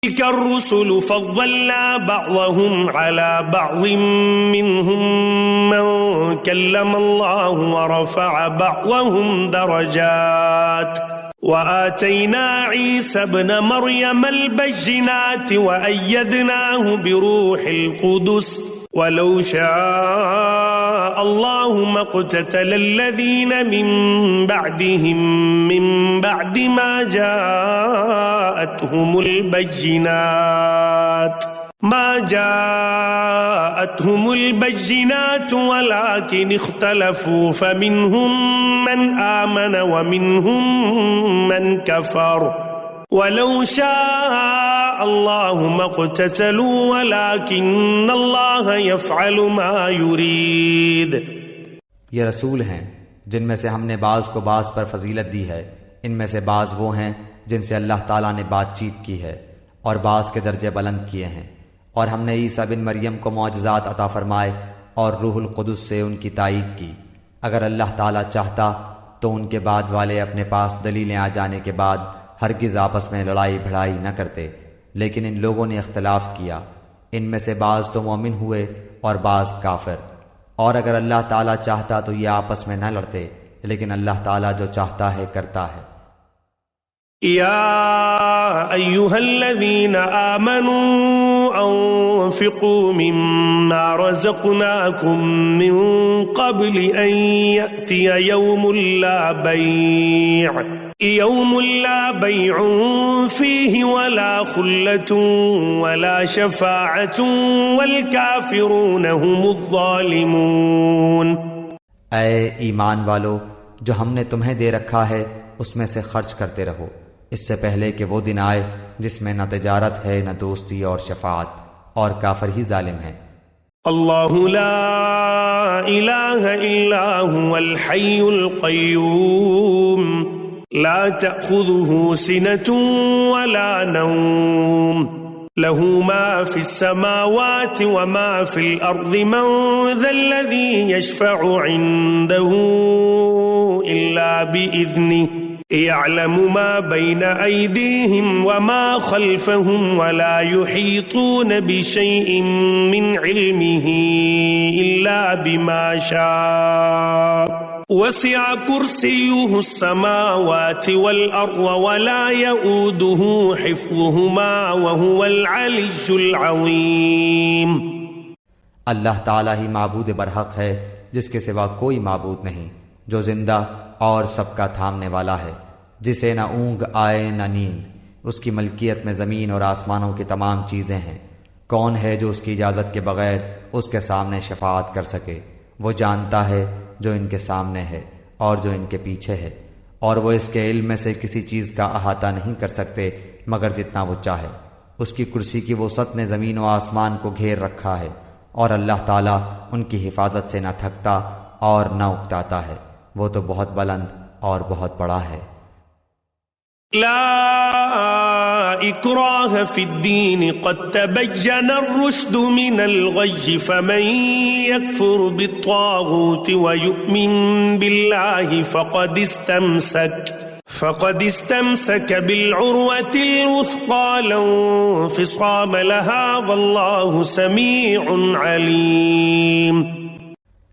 تلك الرسل فضلنا بعضهم على بعض منهم من كلم الله ورفع بعضهم درجات وآتينا عيسى ابن مريم البينات وأيدناه بروح القدس ولو شاء الله ما اقتتل الذين من بعدهم من بعد ما جاءتهم البينات ولكن اختلفوا فمنهم من آمن ومنهم من كفر ولو شاء الله ما اقتتلوا ولكن الله يفعل ما يريد۔ یہ رسول ہیں جن میں سے ہم نے بعض کو بعض پر فضیلت دی ہے، ان میں سے بعض وہ ہیں جن سے اللہ تعالیٰ نے بات چیت کی ہے اور بعض کے درجے بلند کیے ہیں، اور ہم نے عیسیٰ بن مریم کو معجزات عطا فرمائے اور روح القدس سے ان کی تائید کی۔ اگر اللہ تعالیٰ چاہتا تو ان کے بعد والے اپنے پاس دلیلیں آ جانے کے بعد ہرگز آپس میں لڑائی بھڑائی نہ کرتے، لیکن ان لوگوں نے اختلاف کیا، ان میں سے بعض تو مومن ہوئے اور بعض کافر، اور اگر اللہ تعالیٰ چاہتا تو یہ آپس میں نہ لڑتے، لیکن اللہ تعالیٰ جو چاہتا ہے کرتا ہے۔ یا ایھا الذین آمنوا انفقوا مما رزقناکم من قبل ان یأتی یوم لا بیع فیہ ولا خلة ولا شفاعة والکافرون هم الظالمون۔ اے ایمان والو، جو ہم نے تمہیں دے رکھا ہے اس میں سے خرچ کرتے رہو، اس سے پہلے کہ وہ دن آئے جس میں نہ تجارت ہے نہ دوستی اور شفاعت، اور کافر ہی ظالم ہیں۔ اللہ لا الہ الا هو الحی القیوم لا تأخذه سنة ولا نوم له ما في السماوات وما في الأرض من ذا الذي يشفع عنده إلا بإذنه يعلم ما بين أيديهم وما خلفهم ولا يحيطون بشيء من علمه إلا بما شاء وسع كرسيه السماوات والأرض ولا يؤوده حفظهما وهو العلي العظيم۔ اللہ تعالیٰ ہی معبود برحق ہے جس کے سوا کوئی معبود نہیں، جو زندہ اور سب کا تھامنے والا ہے، جسے نہ اونگ آئے نہ نیند، اس کی ملکیت میں زمین اور آسمانوں کی تمام چیزیں ہیں۔ کون ہے جو اس کی اجازت کے بغیر اس کے سامنے شفاعت کر سکے؟ وہ جانتا ہے جو ان کے سامنے ہے اور جو ان کے پیچھے ہے، اور وہ اس کے علم میں سے کسی چیز کا احاطہ نہیں کر سکتے مگر جتنا وہ چاہے۔ اس کی کرسی کی وسعت نے زمین و آسمان کو گھیر رکھا ہے، اور اللہ تعالیٰ ان کی حفاظت سے نہ تھکتا اور نہ اکتاتا ہے، وہ تو بہت بلند اور بہت بڑا ہے۔ لا اکراہ فی الدین قد تبین الرشد من الغی فمن یکفر بالطاغوت ویؤمن باللہ فقد استمسک بالعروة الوثقى لا انفصام لها واللہ سمیع علیم۔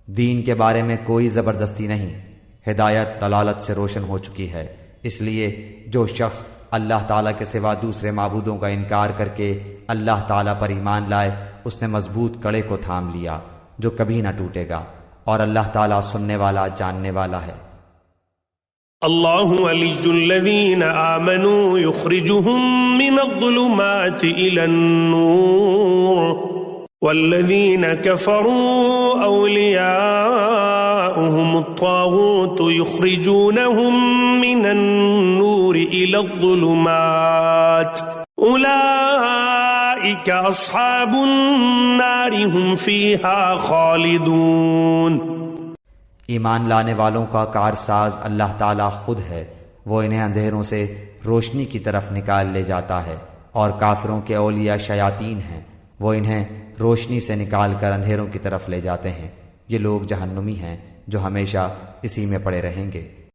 دین کے بارے میں کوئی زبردستی نہیں، ہدایت دلالت سے روشن ہو چکی ہے، اس لیے جو شخص اللہ تعالیٰ کے سوا دوسرے معبودوں کا انکار کر کے اللہ تعالیٰ پر ایمان لائے، اس نے مضبوط کڑے کو تھام لیا جو کبھی نہ ٹوٹے گا، اور اللہ تعالیٰ سننے والا جاننے والا ہے۔ اللہ ولی الذین آمنوا یخرجهم من الظلمات الى النور والذین کفروا اولیاؤهم الطاغوت یخرجونهم من النور الى الظلمات اولئک اصحاب النار هم فیہا خالدون۔ ایمان لانے والوں کا کارساز اللہ تعالیٰ خود ہے، وہ انہیں اندھیروں سے روشنی کی طرف نکال لے جاتا ہے، اور کافروں کے اولیاء شیاطین ہیں، وہ انہیں روشنی سے نکال کر اندھیروں کی طرف لے جاتے ہیں۔ یہ لوگ جہنمی ہیں جو ہمیشہ اسی میں پڑے رہیں گے۔